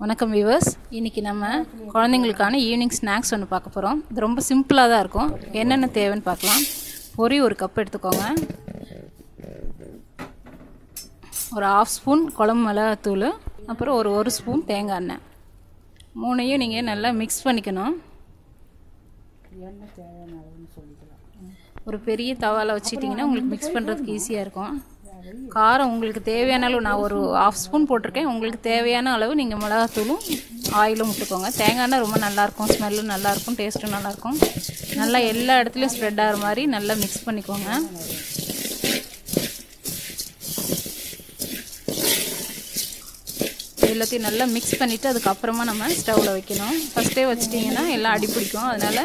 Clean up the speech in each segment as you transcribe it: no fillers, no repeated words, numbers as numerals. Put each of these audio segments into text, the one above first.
வணக்கம் வியூவர்ஸ், இன்றைக்கி நம்ம குழந்தைங்களுக்கான ஈவினிங் ஸ்நாக்ஸ் ஒன்று பார்க்க போகிறோம். இது ரொம்ப சிம்பிளாக தான் இருக்கும். என்னென்ன தேவைன்னு பார்க்கலாம். பொரி ஒரு கப் எடுத்துக்கோங்க. ஒரு 1/2 ஸ்பூன் குழம்பு மிளகாத்தூள், அப்புறம் ஒரு ஸ்பூன் தேங்காய் எண்ணெய். மூணையும் நீங்கள் நல்லா மிக்ஸ் பண்ணிக்கணும். ஒரு பெரிய தவாவில் வச்சிட்டிங்கன்னா உங்களுக்கு மிக்ஸ் பண்ணுறதுக்கு ஈஸியாக இருக்கும். காரம் உங்களுக்கு தேவையான அளவு, நான் ஒரு 1/2 ஸ்பூன் போட்டிருக்கேன். உங்களுக்கு தேவையான அளவு நீங்கள் மிளகாத்தூளும் ஆயிலும் விட்டுக்கோங்க. தேங்காய் எண்ணெய் ரொம்ப நல்லாயிருக்கும், ஸ்மெல்லும் நல்லாயிருக்கும், டேஸ்ட்டும் நல்லாயிருக்கும். நல்லா எல்லா இடத்துலையும் ஸ்ப்ரெட் ஆகிற மாதிரி நல்லா மிக்ஸ் பண்ணிக்கோங்க. எல்லாத்தையும் நல்லா மிக்ஸ் பண்ணிவிட்டு அதுக்கப்புறமா நம்ம ஸ்டவ்வில் வைக்கணும். ஃபஸ்ட்டே வச்சிட்டிங்கன்னா எல்லாம் அடி பிடிக்கும். அதனால்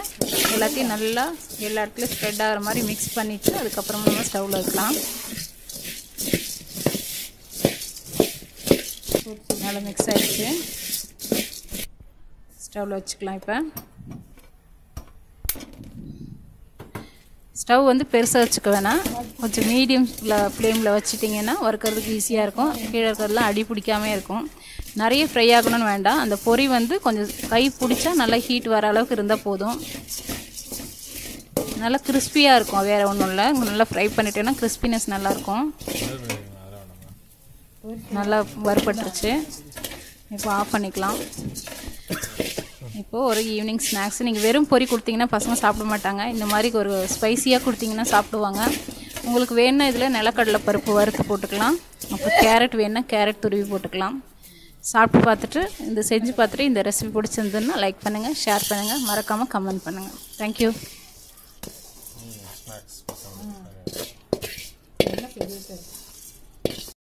எல்லாத்தையும் நல்லா எல்லா இடத்துலையும் ஸ்ப்ரெட் ஆகிற மாதிரி மிக்ஸ் பண்ணிவிட்டு அதுக்கப்புறமா நம்ம ஸ்டவ்வில் வைக்கலாம். நல்லா மிக்ஸ் ஆகிடுச்சு. ஸ்டவ்வில் வச்சுக்கலாம். இப்போ ஸ்டவ் வந்து பெருசாக வச்சுக்க வேணாம், கொஞ்சம் மீடியம் ஃப்ளேமில் வச்சுட்டிங்கன்னா வறுக்கிறதுக்கு ஈஸியாக இருக்கும். கீழே இருக்கிறதுலாம் அடி பிடிக்காமே இருக்கும். நிறைய ஃப்ரை ஆகணும்னு வேண்டாம். அந்த பொரி வந்து கொஞ்சம் கை பிடிச்சா நல்லா ஹீட் வர அளவுக்கு இருந்தால் போதும். நல்லா கிறிஸ்பியாக இருக்கும், வேறு ஒன்றும் இல்லை. நல்லா ஃப்ரை பண்ணிட்டேன்னா கிறிஸ்பினஸ் நல்லாயிருக்கும். நல்லா வறுபட்டுருச்சு. இப்போ ஆஃப் பண்ணிக்கலாம். இப்போது ஒரு ஈவினிங் ஸ்நாக்ஸ். நீங்கள் வெறும் பொரி கொடுத்தீங்கன்னா பசங்க சாப்பிட மாட்டாங்க. இந்த மாதிரி ஒரு ஸ்பைஸியாக கொடுத்தீங்கன்னா சாப்பிடுவாங்க. உங்களுக்கு வேணுன்னா இதில் நிலக்கடலை பருப்பு வறுத்து போட்டுக்கலாம். அப்புறம் கேரட் வேணுன்னா கேரட் துருவி போட்டுக்கலாம். சாப்பிட்டு பார்த்துட்டு செஞ்சு பார்த்துட்டு இந்த ரெசிபி பிடிச்சிருந்ததுன்னா லைக் பண்ணுங்கள், ஷேர் பண்ணுங்கள், மறக்காமல் கமெண்ட் பண்ணுங்கள். தேங்க்யூ.